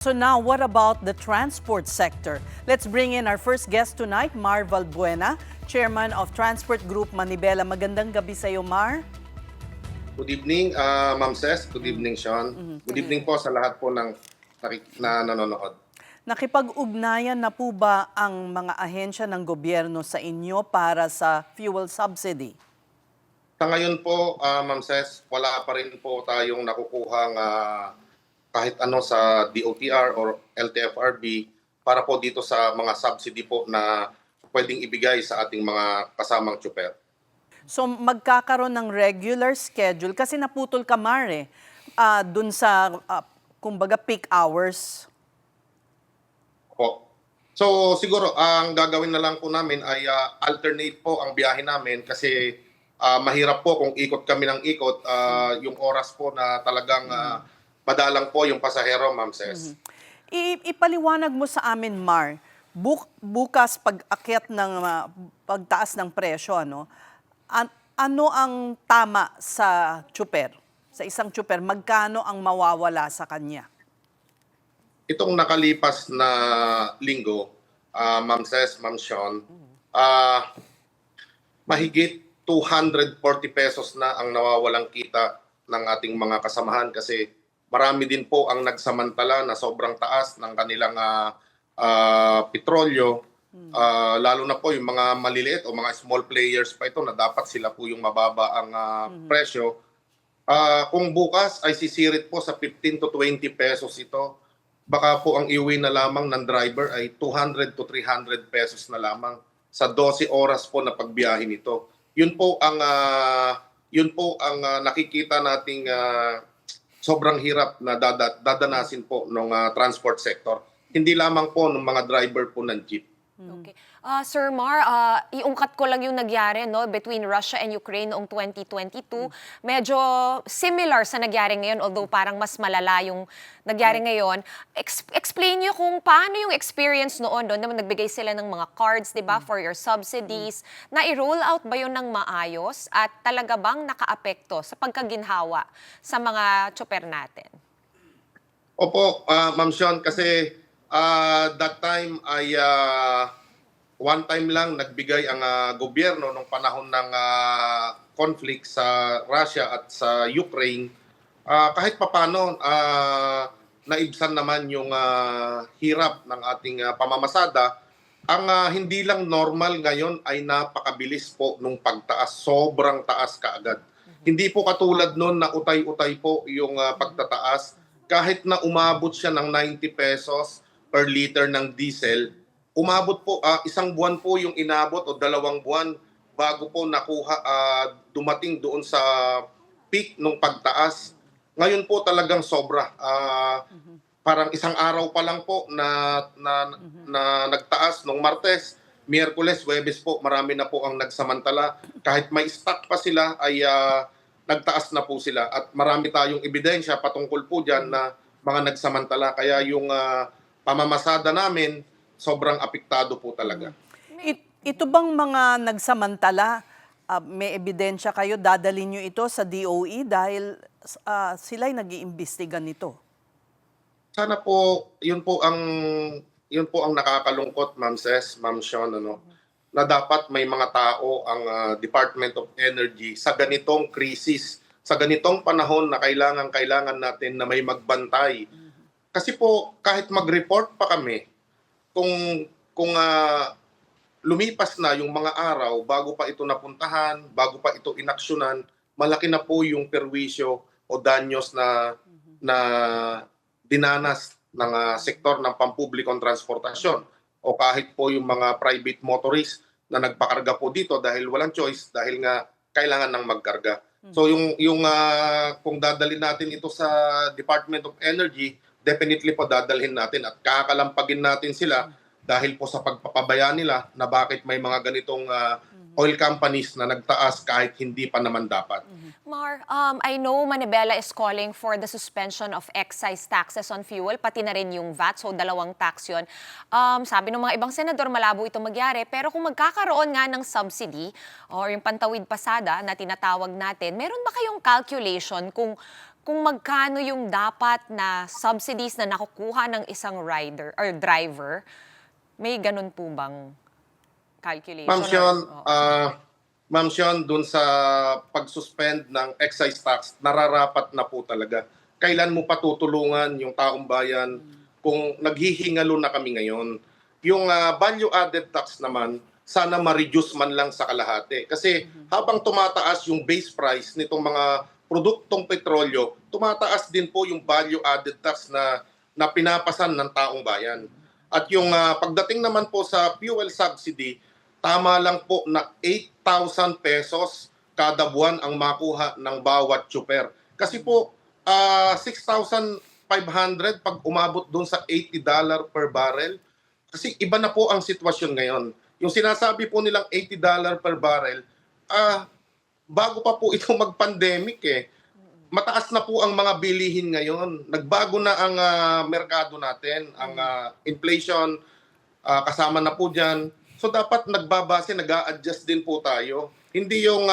So now, what about the transport sector? Let's bring in our first guest tonight, Mar Valbuena, Chairman of Transport Group Manibela. Magandang gabi sa iyo, Mar. Good evening, Ma'am Ces. Good evening, Sean. Good evening po sa lahat po ng na nanonood. Nakipag-ugnayan na po ba ang mga ahensya ng gobyerno sa inyo para sa fuel subsidy? Sa ngayon po, Ma'am Ces, wala pa rin po tayong nakukuhang kahit ano sa DOTR or LTFRB para po dito sa mga subsidy po na pwedeng ibigay sa ating mga kasamang tsuper. So magkakaroon ng regular schedule kasi naputol ka, Mar, dun sa, kumbaga, peak hours. Po. So siguro ang gagawin na lang po namin ay alternate po ang biyahe namin kasi mahirap po kung ikot kami ng ikot yung oras po na talagang madalang po yung pasahero, Ma'am Ces. Ipaliwanag mo sa amin, Mar, bukas pag-akyat ng pagtaas ng presyo, ano ang tama sa tsuper? Sa isang tsuper, magkano ang mawawala sa kanya? Itong nakalipas na linggo, Ma'am Ces, Ma'am Sean, mahigit 240 pesos na ang nawawalang kita ng ating mga kasamahan kasi marami din po ang nagsamantala na sobrang taas ng kanilang petrolyo. Lalo na po yung mga maliliit o mga small players pa ito na dapat sila po yung mababa ang presyo. Kung bukas ay sisirit po sa 15 to 20 pesos ito, baka po ang iuwi na lamang ng driver ay 200 to 300 pesos na lamang sa 12 oras po na pagbiyahe nito. Yun po ang nakikita nating sobrang hirap na dadanasin po ng transport sector. Hindi lamang po ng mga driver po ng jeep. Okay. Sir Mar, iungkat ko lang yung nangyari between Russia and Ukraine noong 2022. Medyo similar sa nangyari ngayon, although parang mas malala yung nangyari ngayon. Explain nyo kung paano yung experience noon na nagbigay sila ng mga cards, di ba, for your subsidies. Na-roll out ba yun ng maayos at talaga bang nakaapekto sa pagkaginhawa sa mga tsuper natin? Opo, Ma'am Sean, kasi that time ay one time lang nagbigay ang gobyerno nung panahon ng conflict sa Russia at sa Ukraine. Kahit papano naibsan naman yung hirap ng ating pamamasada. Ang hindi lang normal ngayon ay napakabilis po nung pagtaas. Sobrang taas kaagad. Hindi po katulad noon na utay-utay po yung pagtataas. Kahit na umabot siya ng 90 pesos per liter ng diesel, umabot po, isang buwan po yung inabot o 2 buwan bago po dumating doon sa peak nung pagtaas. Ngayon po talagang sobra. Parang isang araw pa lang po na nagtaas nung Martes, Miyerkules, Huwebes po, marami na po ang nagsamantala. Kahit may stock pa sila ay nagtaas na po sila. At marami tayong ebidensya patungkol po dyan na mga nagsamantala. Kaya yung pamamasada namin, sobrang apektado po talaga. Ito bang mga nagsamantala, may ebidensya kayo, dadalhin nyo ito sa DOE dahil sila'y nag-iimbestiga nito? Sana po, yun po ang nakakalungkot, Ma'am Ces, Ma'am Sean, na dapat may mga tao ang Department of Energy sa ganitong krisis, sa ganitong panahon na kailangan natin na may magbantay. Kasi po, kahit mag-report pa kami, kung lumipas na yung mga araw bago pa ito napuntahan, bago pa ito inaksyonan, malaki na po yung perwisyo o danyos na dinanas ng sektor ng pampublikong transportasyon o kahit po yung mga private motorists na nagpakarga po dito dahil walang choice, dahil nga kailangan ng magkarga. So yung kung dadalhin natin ito sa Department of Energy, definitely po dadalhin natin at kakalampagin natin sila dahil po sa pagpapabaya nila na bakit may mga ganitong oil companies na nagtaas kahit hindi pa naman dapat. Mar, I know Manibela is calling for the suspension of excise taxes on fuel, pati na rin yung VAT, so 2 tax yun. Sabi ng mga ibang senador, malabo ito magyari, pero kung magkakaroon nga ng subsidy or yung pantawid pasada na tinatawag natin, meron ba kayong calculation kung kung magkano yung dapat na subsidies na nakukuha ng isang rider or driver? May ganun po bang calculation? Ma'am Sean, dun sa pag-suspend ng excise tax, nararapat na po talaga. Kailan mo patutulungan yung taong bayan kung naghihingalo na kami ngayon? Yung value-added tax naman, sana ma-reduce man lang sa kalahati. Kasi habang tumataas yung base price nitong mga produktong petrolyo, tumataas din po yung value-added tax na pinapasan ng taong bayan. At yung pagdating naman po sa fuel subsidy, tama lang po na 8,000 pesos kada buwan ang makuha ng bawat tsuper. Kasi po, 6,500 pag umabot doon sa $80 per barrel. Kasi iba na po ang sitwasyon ngayon. Yung sinasabi po nilang $80 per barrel, bago pa po ito mag-pandemic mataas na po ang mga bilihin ngayon. Nagbago na ang merkado natin, ang inflation, kasama na po dyan. So dapat nagbabase, nag-a-adjust din po tayo. Hindi yung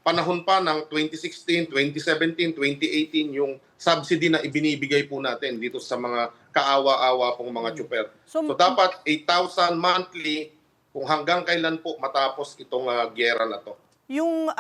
panahon pa ng 2016, 2017, 2018 yung subsidy na ibinibigay po natin dito sa mga kaawa-awa pong mga tsuper. So dapat 8,000 monthly kung hanggang kailan po matapos itong gyera na to. Yung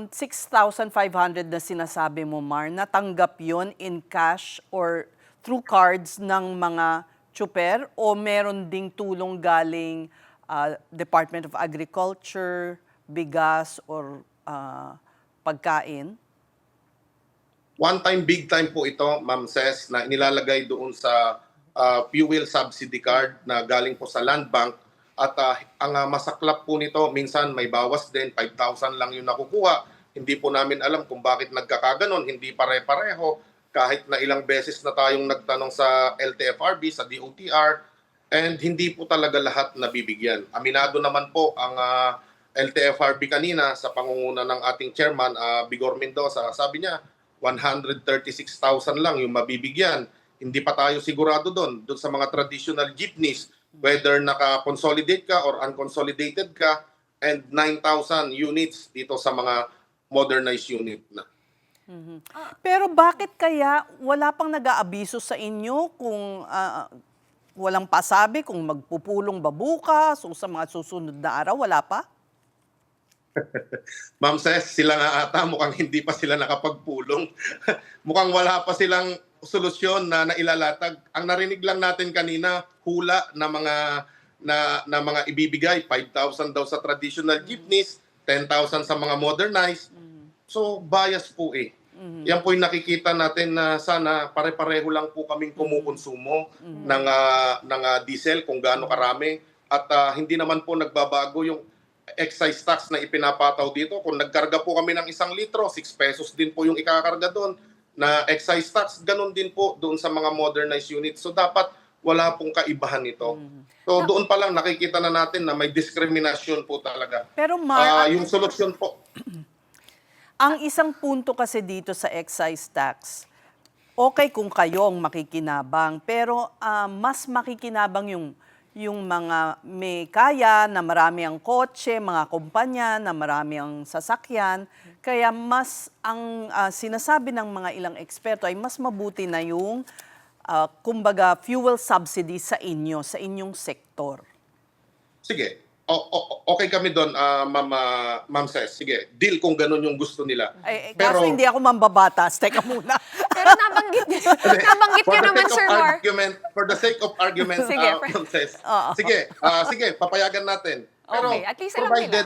6,500 na sinasabi mo, Mar, natanggap yon in cash or through cards ng mga tsuper o meron ding tulong galing Department of Agriculture, bigas or pagkain? One time, big time po ito, Ma'am Ces, na inilalagay doon sa fuel subsidy card na galing po sa Land Bank. At ang masaklap po nito, minsan may bawas din, 5,000 lang yung nakukuha. Hindi po namin alam kung bakit nagkakaganon, hindi pare-pareho. Kahit na ilang beses na tayong nagtanong sa LTFRB, sa DOTR, and hindi po talaga lahat nabibigyan. Aminado naman po ang LTFRB kanina sa pangunguna ng ating chairman, Bigor Mendoza. Sabi niya, 136,000 lang yung mabibigyan. Hindi pa tayo sigurado doon sa mga traditional jeepneys, whether naka-consolidate ka or unconsolidated ka, and 9,000 units dito sa mga modernized unit na. Pero bakit kaya wala pang nag-aabiso sa inyo kung walang pasabi, kung magpupulong ba bukas o sa mga susunod na araw, wala pa? Ma'am Ces, sila nga ata mukhang hindi pa sila nakapagpulong. Mukhang wala pa silang solusyon na nailalatag. Ang narinig lang natin kanina, hula na mga ibibigay, 5,000 daw sa traditional jeepneys, 10,000 sa mga modernized. So bias po Yan po yung nakikita natin na sana pare-pareho lang po kaming kumukonsumo ng diesel kung gaano karami at hindi naman po nagbabago yung excise tax na ipinapataw dito. Kung nagkarga po kami ng 1 litro, 6 pesos din po yung ikakarga doon na excise tax. Ganun din po doon sa mga modernized units. So dapat wala pong kaibahan ito. So doon pa lang nakikita na natin na may discrimination po talaga. Pero Mar, yung solusyon po, ang isang punto kasi dito sa excise tax, okay kung kayo ang makikinabang, pero mas makikinabang yung mga may kaya, na marami ang kotse, mga kumpanya, na marami ang sasakyan. Kaya mas ang sinasabi ng mga ilang eksperto ay mas mabuti na yung kumbaga fuel subsidy sa inyong sektor. sige. Okay kami doon, Ma'am Ces. Sige, deal kung ganun yung gusto nila. Kaso hindi ako mambabatas. Teka muna. Pero nabanggit niyo naman, Sir Mar. For the sake of argument, Sige, Ma'am Ces. Sige, papayagan natin. Pero Okay, at least alam nila.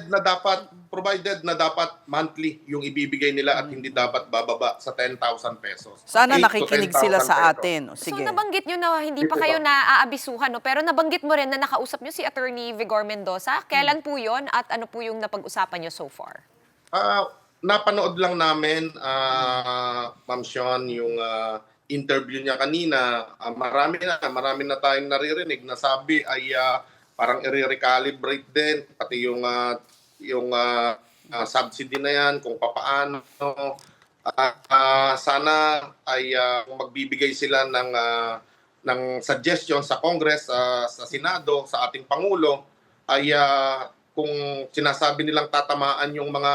provided na dapat monthly yung ibibigay nila at hindi dapat bababa sa 10,000 pesos. Sana 8,000 to nakikinig sila 10,000 sa pesos. atin. O, So sige. nabanggit nyo na hindi pa kayo naaabisuhan, no? Pero nabanggit mo rin na nakausap nyo si Attorney Vigor Mendoza. Kailan po yun at ano po yung napag-usapan nyo so far? Napanood lang namin, Ma'am Sean, yung interview niya kanina. Marami na tayong naririnig na sabi ay parang i-recalibrate din pati yung subsidy na yan kung papaano. Sana ay magbibigay sila ng suggestion sa Congress, sa Senado, sa ating Pangulo ay kung sinasabi nilang tatamaan yung mga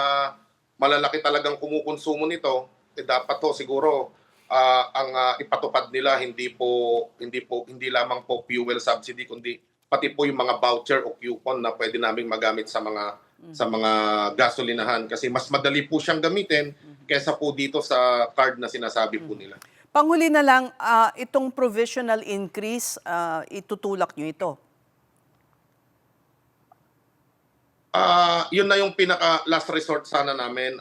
malalaki talagang kumukonsumo nito, dapat to siguro ipatupad nila hindi lamang po fuel subsidy kundi pati po yung mga voucher o coupon na pwede naming magamit sa mga gasolinahan kasi mas madali po siyang gamitin kaysa po dito sa card na sinasabi po nila. Panghuli na lang, itong provisional increase, itutulak nyo ito. Yun na yung pinaka last resort sana namin,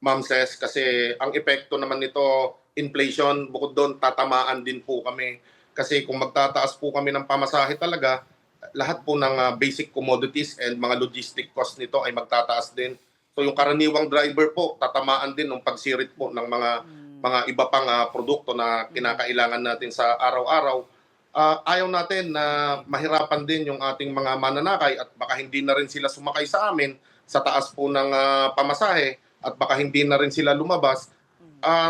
Ma'am Ces, kasi ang epekto naman nito, inflation, bukod doon, tatamaan din po kami. Kasi kung magtataas po kami ng pamasahe talaga, lahat po ng basic commodities and mga logistic cost nito ay magtataas din. So yung karaniwang driver po, tatamaan din ng pagsirit po ng mga iba pang produkto na kinakailangan natin sa araw-araw. Ayaw natin na mahirapan din yung ating mga mananakay at baka hindi na rin sila sumakay sa amin sa taas po ng pamasahe at baka hindi na rin sila lumabas.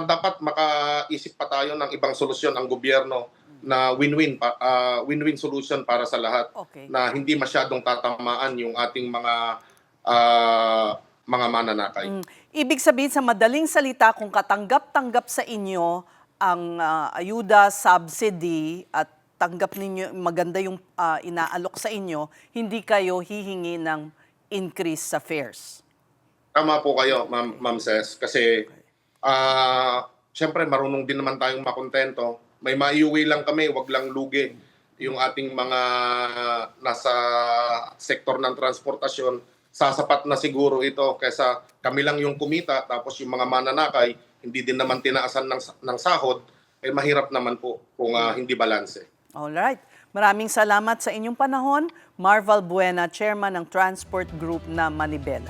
Dapat makaisip pa tayo ng ibang solusyon ang gobyerno na win-win solution para sa lahat. Okay. Na hindi masyadong tatamaan yung ating mga mananakay. Ibig sabihin sa madaling salita, kung katanggap-tanggap sa inyo ang ayuda, subsidy at tanggap ninyo, maganda yung inaalok sa inyo, hindi kayo hihingi ng increase sa fares. Tama po kayo, Ma'am Ces, kasi syempre marunong din naman tayong makontento. May maiuwi lang kami, wag lang lugi yung ating mga nasa sektor ng transportasyon. Sasapat na siguro ito kaysa kami lang yung kumita tapos yung mga mananakay hindi din naman tinaasan ng sahod, eh mahirap naman po kung hindi balanse. Alright. Maraming salamat sa inyong panahon. Marval Buena, Chairman ng Transport Group na Manibela.